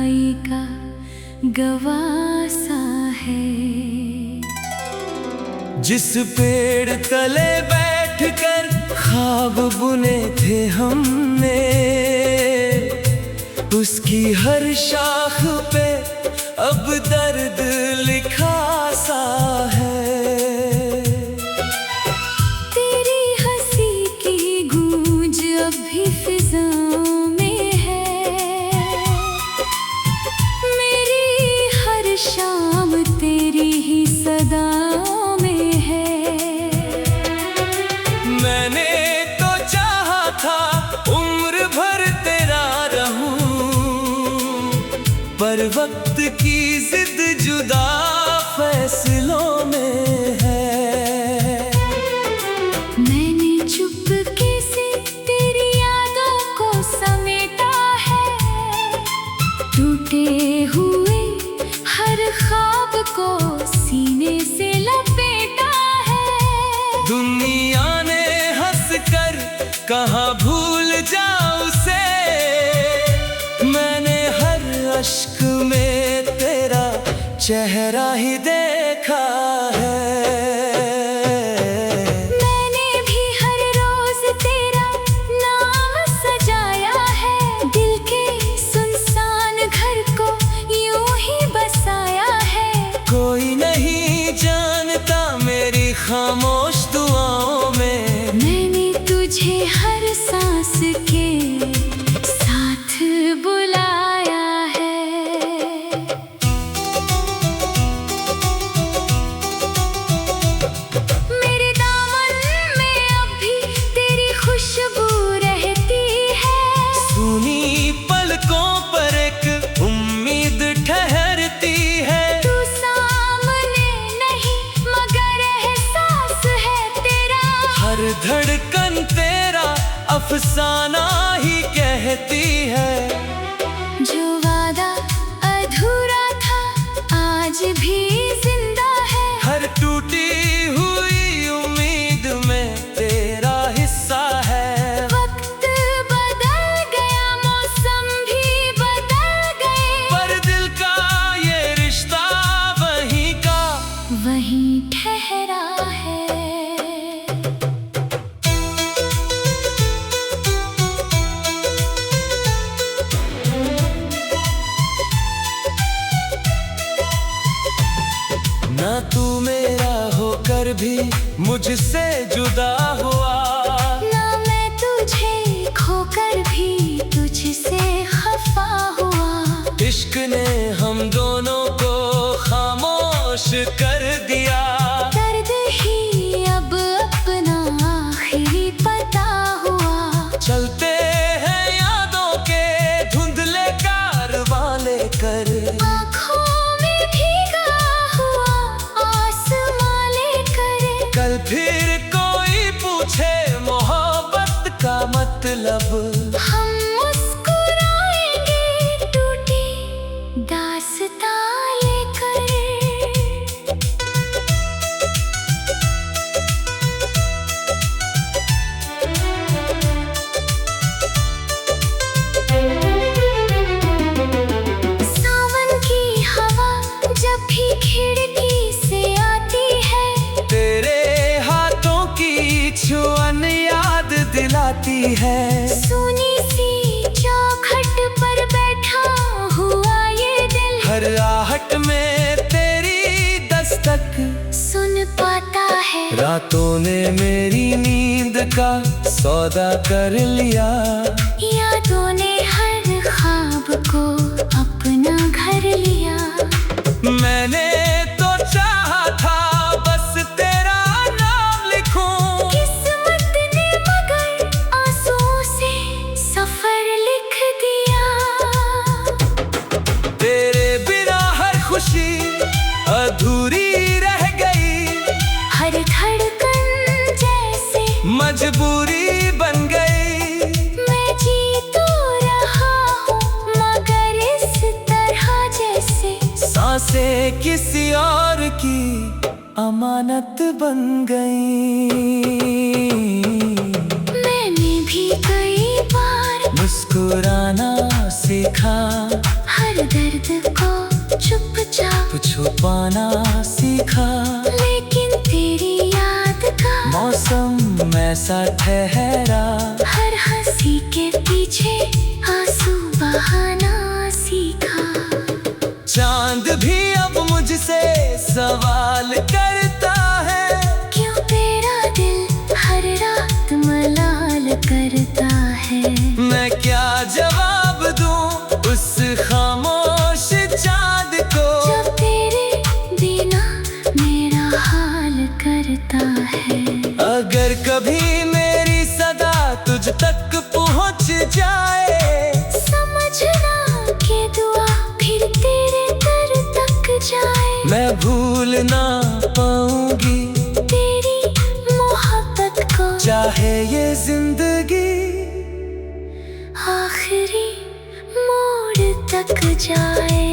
जुदाई का गवाह सा है। जिस पेड़ तले बैठकर ख्वाब बुने थे हमने, उसकी हर शाख पे अब दर्द लिखा सा है। तेरी हंसी की गूंज अब भी फिजाओं में है। मेरी हर शाम तेरी ही सदाओं में है। मैंने तो चाहा था उम्र भर तेरा रहूं, पर वक्त की जिद जुदा फैसलों में है। मैंने चुपके से तेरी यादों को समेटा है। टूटे हुए हर ख्वाब को सीने से लपेटा है। दुनिया ने हंस कर कहा भूल जाओ उसे, मैंने हर अश्क में तेरा चेहरा ही देखा है। मैंने भी हर रोज तेरा नाम सजाया है। दिल के सुनसान घर को यूं ही बसाया है। कोई नहीं जानता मेरी खामोश दुआओं में, मैंने तुझे हर सांस के साथ बुलाया है। मेरे दामन में अब भी तेरी खुशबू रहती है। सुनी पलकों पर एक उम्मीद ठहरती है। तू सामने नहीं मगर एहसास है तेरा। हर धड़कन तेरा अफसाना ही कहती है। जो वादा अधूरा था आज भी जिंदा है। हर टूटी हुई उम्मीद में तेरा हिस्सा है। वक्त बदल गया, मौसम भी बदल गए, पर दिल का ये रिश्ता वहीं का वहीं ठहरा है। ना तू मेरा होकर भी मुझसे जुदा हुआ, ना मैं तुझे खोकर भी तुझसे खफा हुआ। इश्क ने हम दोनों को खामोश कर दिया। दर्द ही अब अपना आखिरी पता हुआ। चलते हैं यादों के धुंधले कारवां लेकर, आँखों में भीगा हुआ आसमां लेकर। कल फिर कोई पूछे मोहब्बत का मतलब, हम मुस्कुराएंगे टूटी दास्तां लेकर। सावन की हवा जब भी खिड़की से आती है। तेरे हाथों की छुअन याद दिलाती है। सुनी सी चौखट पर बैठा हुआ ये दिल, हर आहट में तेरी दस्तक सुन पाता है। रातों ने मेरी नींद का सौदा कर लिया। यादों ने हर ख्वाब को अपना घर लिया। मैंने तो चाहा था बस तेरा नाम लिखूं, किस्मत ने मगर आंसुओं से सफर लिख दिया। तेरे बिना हर खुशी अधूरी रह गई। हर धड़कन जैसे मजबूरी बन गई। मैं जी तो रहा हूँ मगर इस तरह जैसे सांसें किसी और की अमानत बन गई। मैंने भी कई बार मुस्कुराना सीखा, हर दर्द पाना सीखा, लेकिन तेरी याद का मौसम ऐसा ठहरा, हर हंसी के पीछे आंसू बहाना सीखा। चांद भी अब मुझसे सवाल करता है, क्यों तेरा दिल हर रात मलाल करता है। मैं क्या जवाब दूं उस खामोश चांद को, जब तेरे बिना मेरा हाल करता है। अगर कभी मेरी सदा तुझ तक पहुंच जाए, समझना कि दुआ फिर तेरे दर तक जाए। मैं भूल ना पाऊंगी तेरी मोहब्बत को, चाहे ये जिंदगी आखिरी मोड़ तक जाए।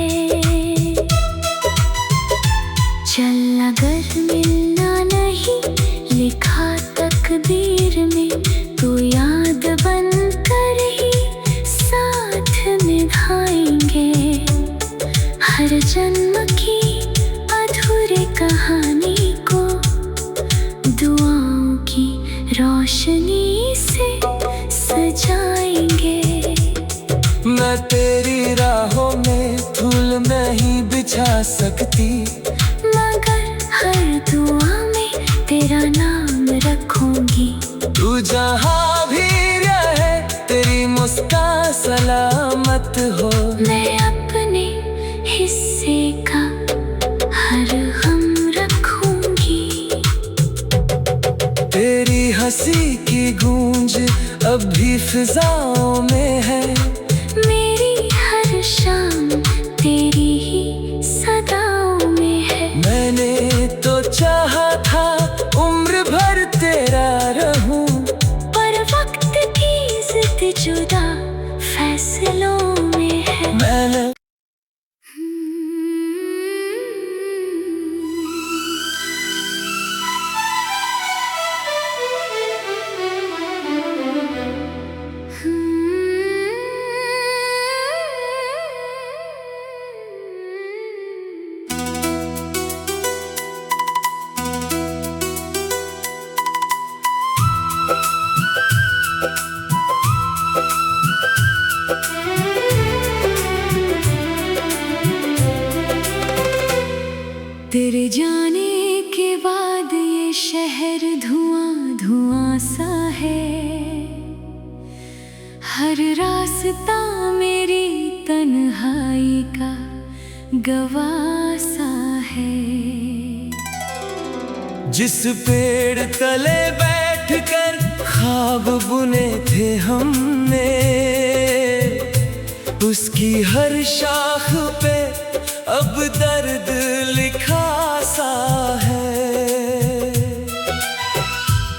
चल अगर मिलना नहीं लिखा तकदीर में, तो याद बन कर ही साथ निभाएंगे। हर जन्म की अधूरी कहानी को दुआओं की रोशनी से सजाएंगे। मैं तेरी राहों में फूल नहीं बिछा सकती, मगर हर दुआ में तेरा नाम रखूंगी। तू जहाँ भी रहे तेरी मुस्कान सलामत हो। मैं अपने हिस्से का हर गम रखूंगी। तेरी हंसी की गूंज अब भी फिजाओं में है, मेरी हर शाम तेरी ही सदाओं में है। मैंने तो चाहा था उम्र भर तेरा रहूं, पर वक्त की जिद जुदा फैसलों में है। मैंने तेरे जाने के बाद ये शहर धुआं धुआं सा है। हर रास्ता मेरी तन्हाई का गवाह सा है। जिस पेड़ तले बैठकर ख्वाब बुने थे हमने, उसकी हर शाख पे अब दर्द लिखा सा है।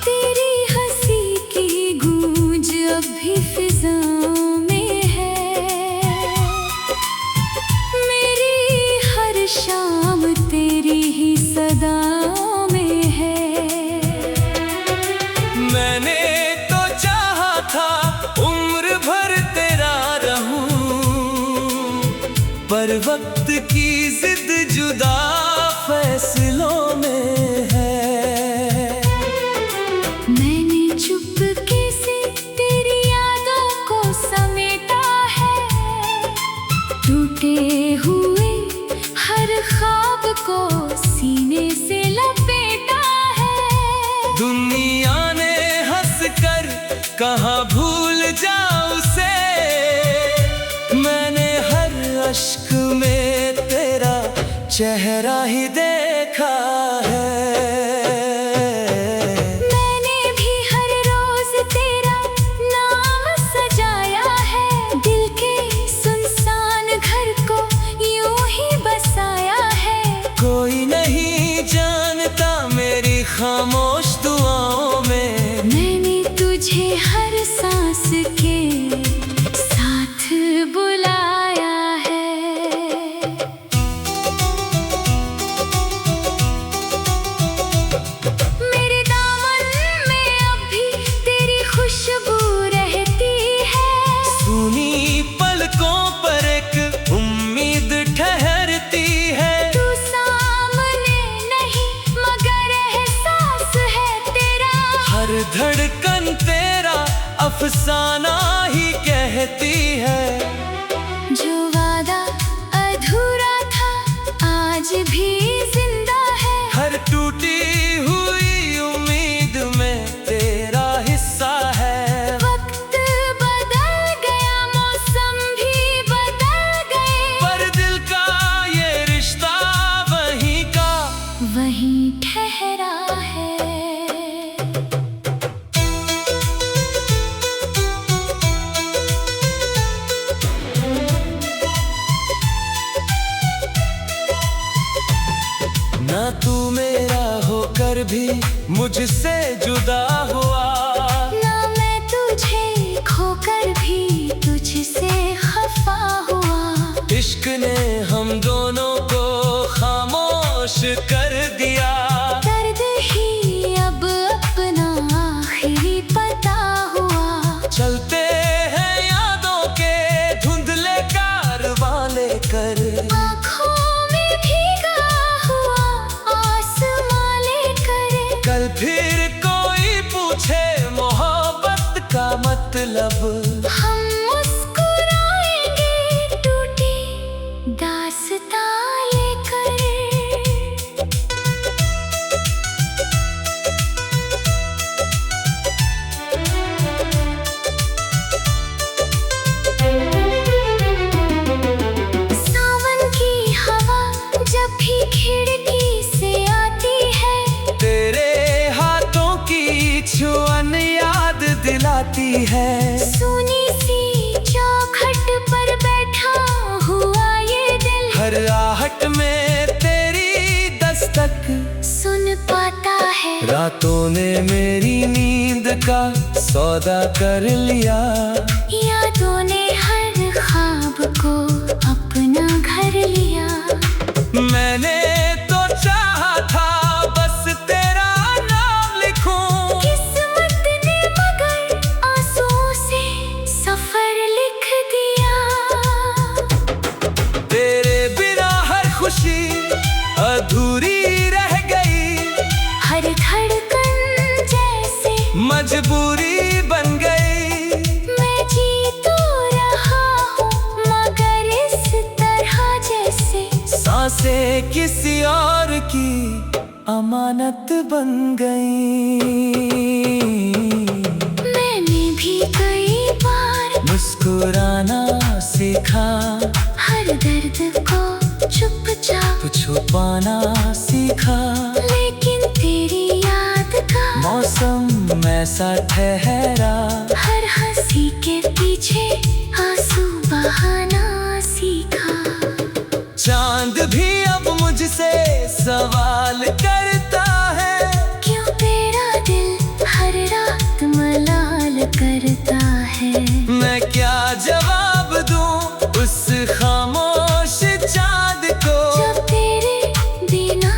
तेरी हंसी की गूंज अब भी फिजाओं में है। मेरी हर शाम तेरी ही सदाओं में है। मैंने तो चाहा था उम्र भर तेरा रहूं, पर वक्त की जिद जुदा फैसलों में है। मैंने चुपके से तेरी यादों को समेटा है। टूटे हुए हर ख्वाब को सीने से लपेटा है। दुनिया ने हंस कर कहा भूल जाओ उसे, मैंने हर अश्क में तेरा चेहरा ही देखा है। मैंने भी हर रोज तेरा नाम सजाया है। दिल के सुनसान घर को यूं ही बसाया है। कोई नहीं जानता मेरी खामोश दुआओं में, मैंने तुझे हर सांस के साथ बुलाया है। अफसाना ही कहती है। जो वादा अधूरा था आज भी जिंदा है। हर टूटी हुई उम्मीद में तेरा हिस्सा है। वक्त बदल गया, मौसम भी बदल गए, पर दिल का ये रिश्ता वहीं का वहीं ठहरा है। ना तू मेरा होकर भी मुझसे जुदा हुआ, ना मैं तुझे खोकर भी तुझसे खफा हुआ। इश्क ने हम दोनों को खामोश कर दिया। दर्द ही अब अपना आखिरी पता हुआ। चलते हैं यादों के धुंधले कारवां लेकर, आँखों में भीगा हुआ आसमां लेकर। कल फिर कोई पूछे मोहब्बत का मतलब, हम मुस्कुराएंगे टूटी दास्तां लेकर। सावन की हवा जब भी खिड़की से आती है, तेरे हाथों की छुअन याद दिलाती है। सुनी सी चौखट पर बैठा हुआ ये दिल, हर आहट में तेरी दस्तक सुन पाता है। रातों ने मेरी नींद का सौदा कर लिया। यादों ने हर ख्वाब को अपना घर लिया। मैंने तो चाहा था बस तेरा नाम लिखूं, किस्मत ने मगर आंसुओं से सफर लिख दिया। तेरे बिना हर खुशी अधूरी रह गई। हर धड़कन जैसे मजबूरी बन गई। मैं जी तो रहा हूँ मगर इस तरह जैसे सांसें किसी और की अमानत बन गई। मैंने भी कई बार मुस्कुराना सीखा, हर दर्द को चुपचाप छुपाना सीखा। लेकिन तेरी याद का मौसम ऐसा ठहरा, हर हंसी के पीछे आंसू बहाना सीखा। चांद भी अब मुझसे सवाल करता है, क्यों तेरा दिल हर रात मलाल करता है। मैं क्या जवाब दूं उस खामोश चांद को, जब तेरे बिना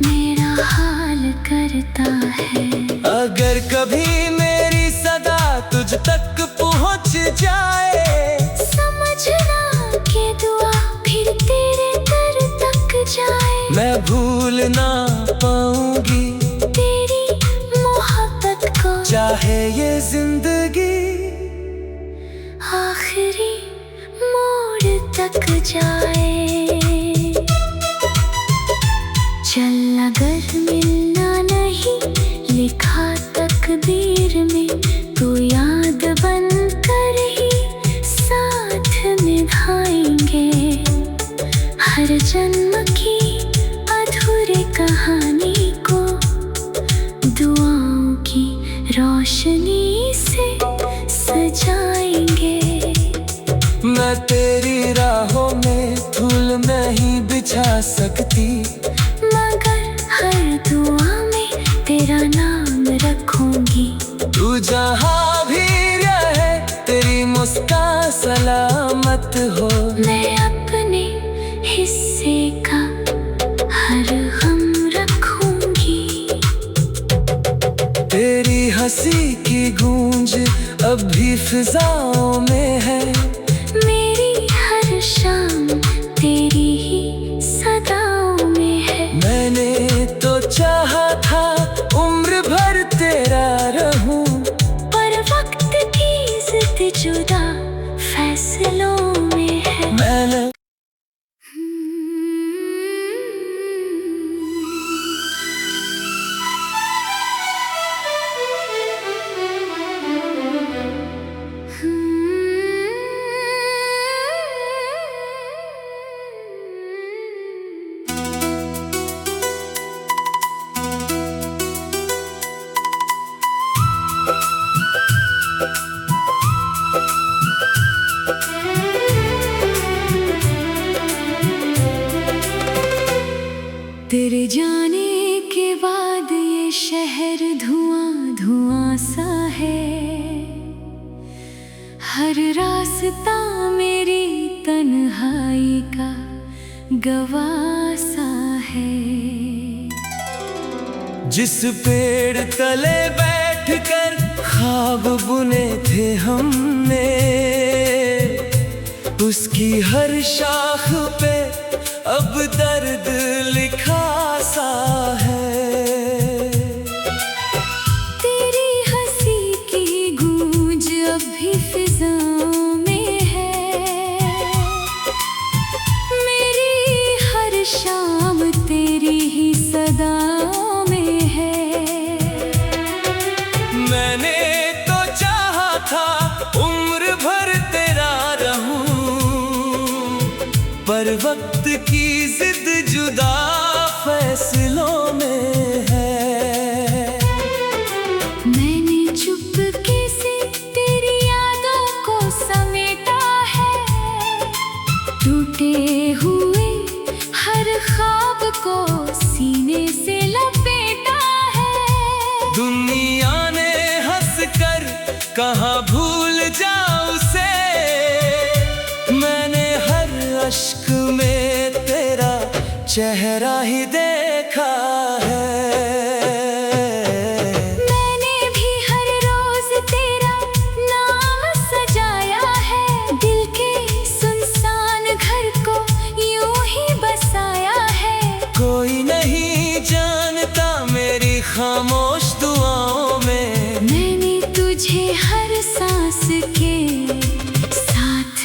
मेरा हाल करता है। अगर कभी मेरी सदा तुझ तक पहुंच जाए, समझना कि दुआ फिर तेरे दर तक जाए। मैं भूल ना पाऊंगी तेरी मोहब्बत को, चाहे ये जिंदगी आखिरी मोड़ तक जाए। चल अगर मिलना नहीं लिखा तकदीर में, तो याद बन कर ही साथ निभाएंगे। हर जन्म की अधूरी कहानी को दुआओं की रोशनी से सजाएंगे। मैं तेरी राहों में फूल नहीं बिछा सकती, मगर हर दुआ में तेरा नाम रखूंगी। तू जहाँ भी रहे तेरी मुस्कान सलामत हो। मैं अपने हिस्से का हर गम रखूंगी। तेरी हंसी की गूंज अब भी फिजाओं में है। मेरी हर शाम तेरी ही सदाओं में है। मैंने तो चाहा था उम्र भर तेरा रहूं, पर वक्त की गवाह सा है। जिस पेड़ तले बैठकर ख्वाब बुने थे हमने, उसकी हर शाख पे अब दर्द लिखा सा है। तेरी हंसी की गूंज अब भी फिजाओं में है। मेरी हर शाम तेरी ही सदाओं में है। मैंने तो चाहा था उम्र भर तेरा रहूं, पर वक्त की जिद जुदा फैसलों में है। मैंने चुपके से तेरी यादों को समेटा है। टूटे हुए हर ख्वाब को सीने से लपेटा है। दुनिया ने हंसकर कहा भूल जाओ उसे, मैंने हर अश्क में तेरा चेहरा ही देखा है। मैंने भी हर रोज तेरा नाम सजाया है। दिल के सुनसान घर को यूं ही बसाया है। कोई नहीं जानता मेरी खामोश दुआओं में, मैंने तुझे हर सांस के साथ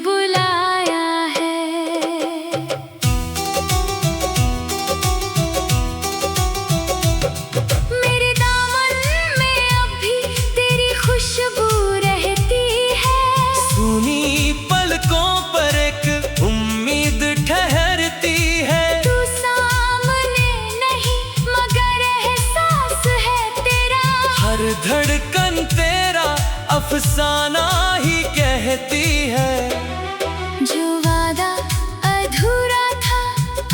बुलाया है। मेरे दामन में अब भी तेरी खुशबू रहती है। सुनी पलकों पर एक उम्मीद ठहरती है। तू सामने नहीं मगर एहसास है तेरा। हर धड़कन तेरा अफसाना ही कहती है। जो वादा अधूरा था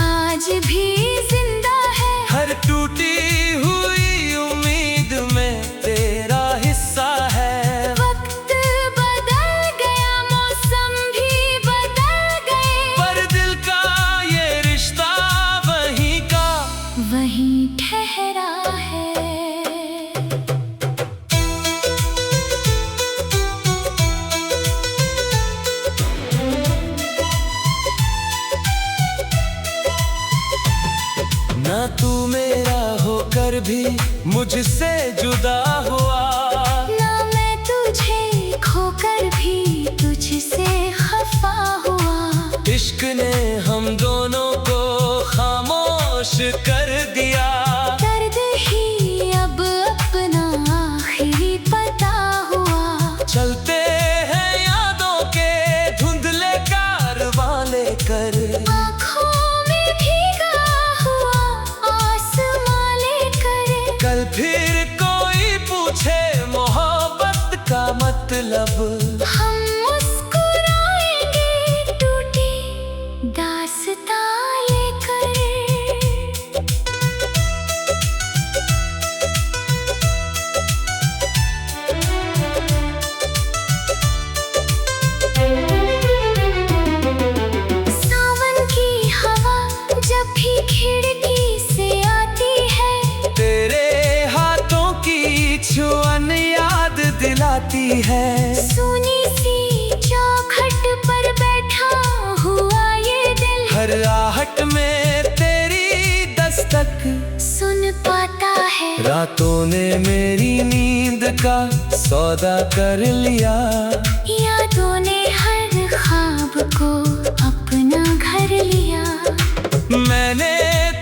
आज भी जिंदा है। हर टूटी हुई उम्मीद में तेरा हिस्सा है। वक्त बदल गया, मौसम भी बदल गए, पर दिल का ये रिश्ता वहीं का वहीं ठहरा है। ना तू मेरा होकर भी मुझसे जुदा हुआ, ना मैं तुझे खोकर भी तुझसे खफा हुआ। इश्क ने हम दोनों को खामोश कर दिया। दर्द ही अब अपना आखिरी पता हुआ। चलते हैं यादों के धुंधले कारवां लेकर, आँखों में भीगा हुआ आसमां लेकर। कल फिर कोई पूछे मोहब्बत का मतलब, हम मुस्कुराएंगे टूटी दास्तां लेकर। सावन की हवा जब भी खिड़की से आती है। तेरे हाथों की छुअन याद दिलाती है। सुनी सी चौखट पर बैठा हुआ ये दिल, हर आहट में तेरी दस्तक सुन पाता है। रातों ने मेरी नींद का सौदा कर लिया। यादों ने हर ख्वाब को अपना घर लिया। मैंने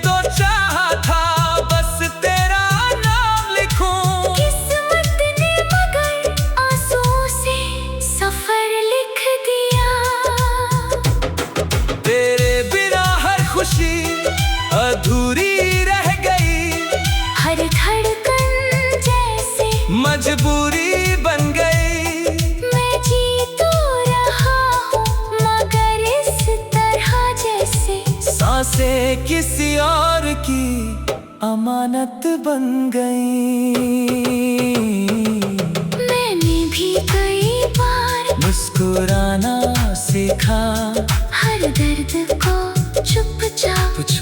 तो चाहा था बस तेरा नाम लिखूं, किस्मत ने मगर आंसुओं से सफर लिख दिया। तेरे बिना हर खुशी अधूरी रह गई। हर धड़कन जैसे मजबूरी बन गई। मैं जी तो रहा हूँ मगर इस तरह जैसे सांसें किसी और की अमानत बन गई। मैंने भी कई बार मुस्कुराना सीखा, हर दर्द को चुप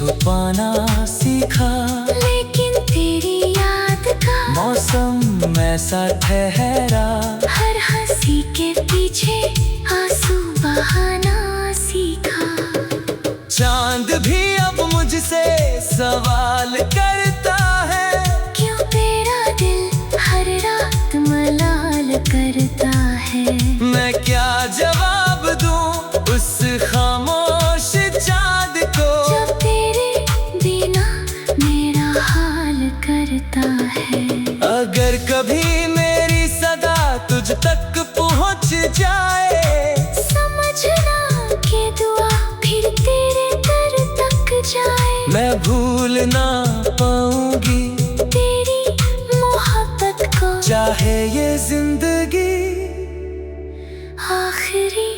छुपाना सीखा, लेकिन तेरी याद का मौसम ऐसा ठहरा, हर हंसी के पीछे आंसू बहाना सीखा। चांद भी अब मुझसे सवाल करता है, क्यों तेरा दिल हर रात मलाल करता है। मैं क्या जवाब दूं उस खामोश चांद को, जब तेरे बिना मेरा हाल करता है। अगर कभी मेरी सदा तुझ तक पहुंच जाए, समझना कि दुआ फिर तेरे दर तक जाए। मैं भूल ना पाऊंगी तेरी मोहब्बत को, चाहे ये जिंदगी आखिरी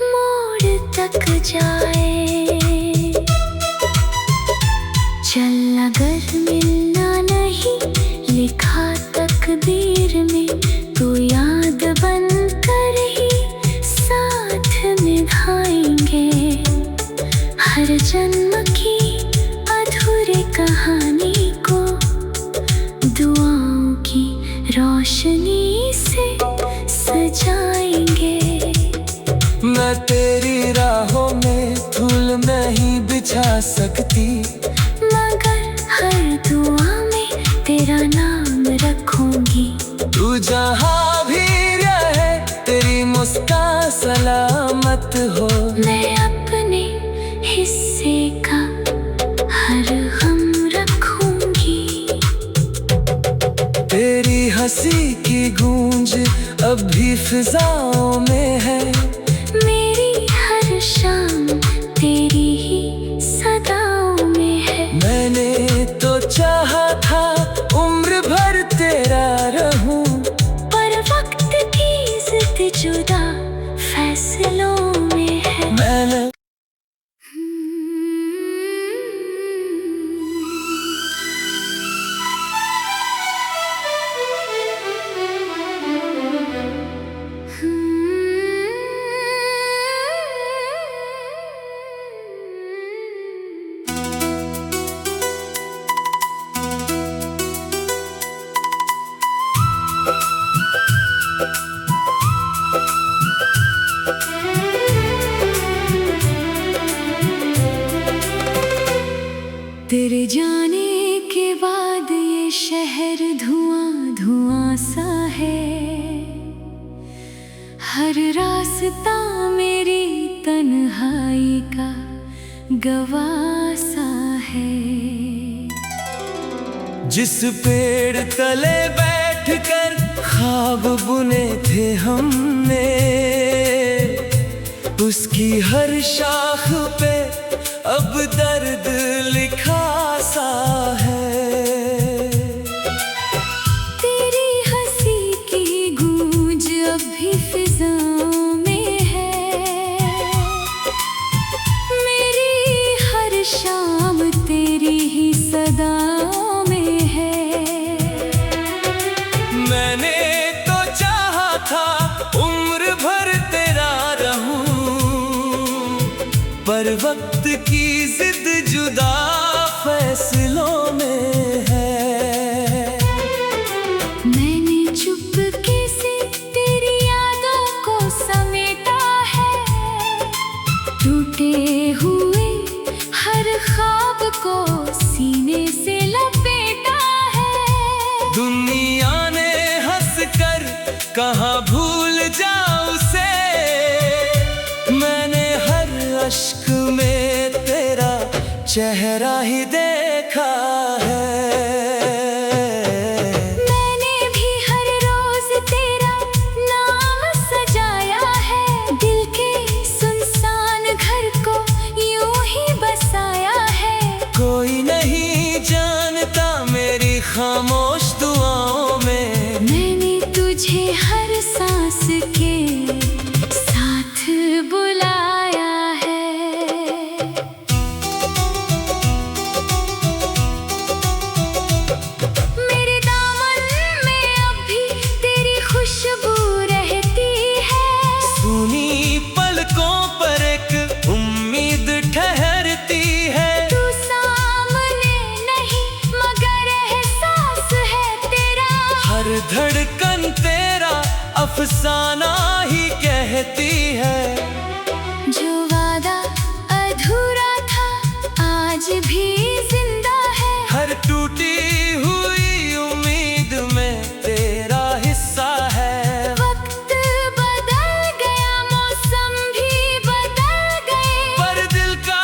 मोड़ तक जाए। चल अगर मिलना नहीं लिखा तकदीर में, तो याद बन कर ही साथ निभाएंगे। हर जन्म की अधूरी कहानी को दुआओं की रोशनी से सजाएंगे। मैं तेरी राहों में फूल नहीं बिछा सकती, मगर हर दुआ में तेरा नाम रखूंगी। तू जहाँ भी रहे तेरी मुस्कान सलामत हो। मैं अपने हिस्से का हर गम रखूंगी। तेरी हंसी की गूंज अब भी फिजाओं में है, मेरी हर शाम तेरी ही सदाओं में है। मैंने तो चाहा था उम्र भर तेरा रहूं, पर वक्त की जिद जुदा फैसलों में है। मैंने तेरे जाने के बाद ये शहर धुआं धुआं सा है। हर रास्ता मेरी तन्हाई का गवाह सा है। जिस पेड़ तले बैठकर ख्वाब बुने थे हमने, उसकी हर शाख पे अब दर्द लिखा सा है। तेरी हंसी की गूंज अब भी फिजाओं में है। मेरी हर शाम तेरी ही सदाओं में है। मैंने तो चाहा था उम्र भर तेरा रहूं, पर वक्त की जिद जुदा फैसलों में है। मैंने चुपके से तेरी यादों को समेटा है। टूटे हुए हर ख्वाब को सीने से लपेटा है। दुनिया ने हंस कर कहाँ भूल जाऊं उसे, मैंने हर अश्क में तेरा चेहरा ही देखा है। मैंने भी हर रोज तेरा नाम सजाया है। दिल के सुनसान घर को यूं ही बसाया है। कोई नहीं जानता मेरी खामोश दुआओं में, मैंने तुझे हर सांस के साथ बुलाया है। अफसाना ही कहती है। जो वादा अधूरा था आज भी जिंदा है। हर टूटी हुई उम्मीद में तेरा हिस्सा है। वक्त बदल गया, मौसम भी बदल गए, पर दिल का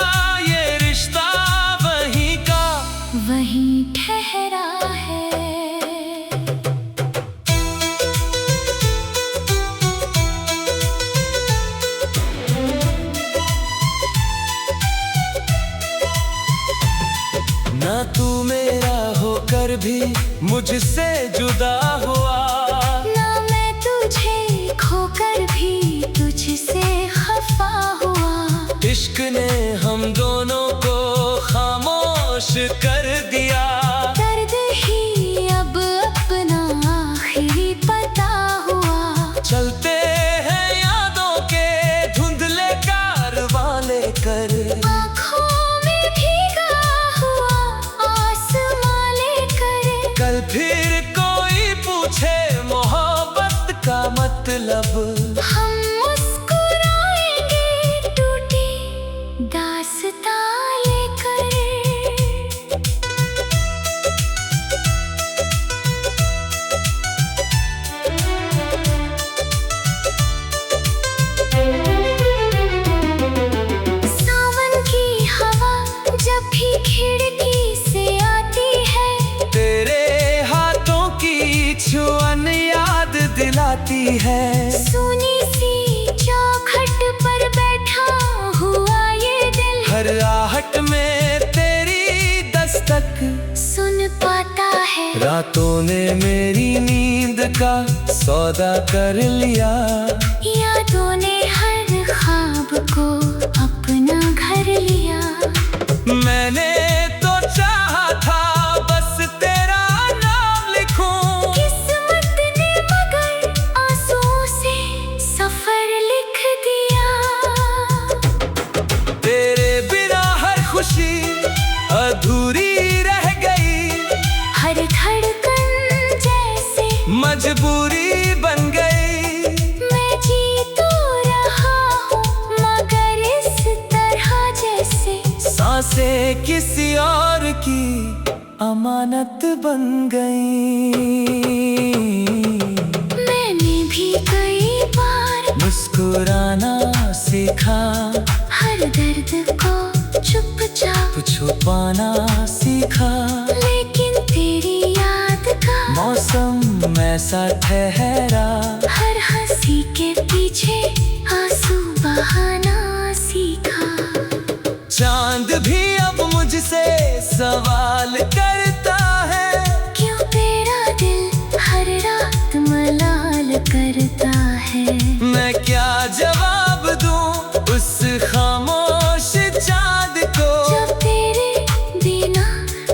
ये रिश्ता वहीं का वहीं ठहरा है। ना तू मेरा होकर भी मुझसे जुदा हुआ, ना मैं तुझे खोकर भी तुझसे खफा हुआ। इश्क ने हम दोनों को खामोश कर दिया। दर्द ही अब अपना आखिरी पता हुआ। चलते हैं यादों के धुंधले कारवां लेकर, आँखों में भीगा हुआ आसमां लेकर। कल फिर कोई पूछे मोहब्बत का मतलब, हम मुस्कुराएंगे टूटी दास्तां लेकर। सावन की हवा जब भी खिड़की से आती है, तेरे हाथों की छुअन याद दिलाती है। सुनी सी चौखट पर बैठा हुआ ये दिल, हर आहट में तेरी दस्तक सुन पाता है। रातों ने मेरी नींद का सौदा कर लिया। यादों ने हर ख्वाब को अपना घर लिया। मैंने तो चाहा था बस तेरा नाम लिखूं, किस्मत ने मगर आंसुओं से सफर लिख दिया। तेरे बिना हर खुशी अधूरी रह गई। हर धड़कन जैसे मजबूरी बन गई। मैं जी तो रहा हूँ मगर इस तरह जैसे सांसें किसी और की अमानत बन गई। मैंने भी कई बार मुस्कुराना सीखा, हर दर्द को चुपचाप छुपाना सीखा। लेकिन तेरी याद का मौसम ऐसा ठहरा, हर हंसी के पीछे आंसू बहाना सीखा। चांद भी अब मुझसे सवाल करता है, क्यों तेरा दिल हर रात मलाल करता है। मैं क्या जवाब दूं उस खामोश चांद को, जब तेरे बिना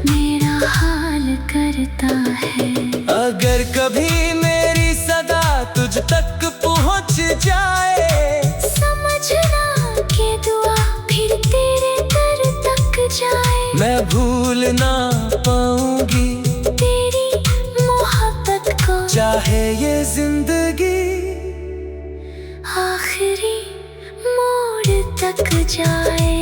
मेरा हाल करता है। अगर कभी मेरी सदा तुझ तक पहुंच जाए, समझना कि दुआ फिर तेरे दर तक जाए। मैं भूल ना पाऊंगी तेरी मोहब्बत को, चाहे ये जिंदगी आखिरी मोड़ तक जाए।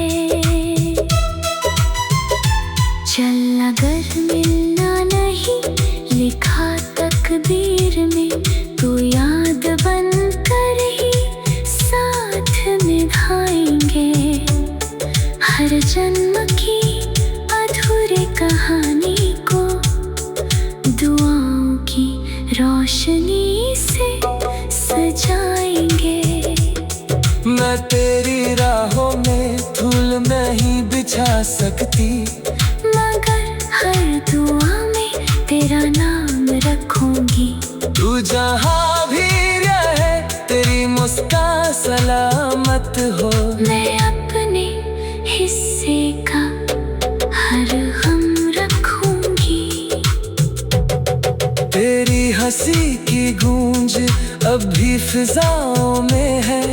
चल अगर मिलना नहीं लिखा तकदीर में, तो याद बन कर ही साथ निभाएंगे। हर जन्म की अधूरी कहानी को दुआओं की रोशनी से सजाएंगे। मैं तेरी राहों में फूल नहीं बिछा सकती, मगर हर दुआ में तेरा नाम रखूंगी। तू जहाँ भी रहे तेरी मुस्कान सलामत हो। मैं अपने हिस्से का हर गम रखूंगी। तेरी हंसी की गूंज अब भी फिजाओं में है।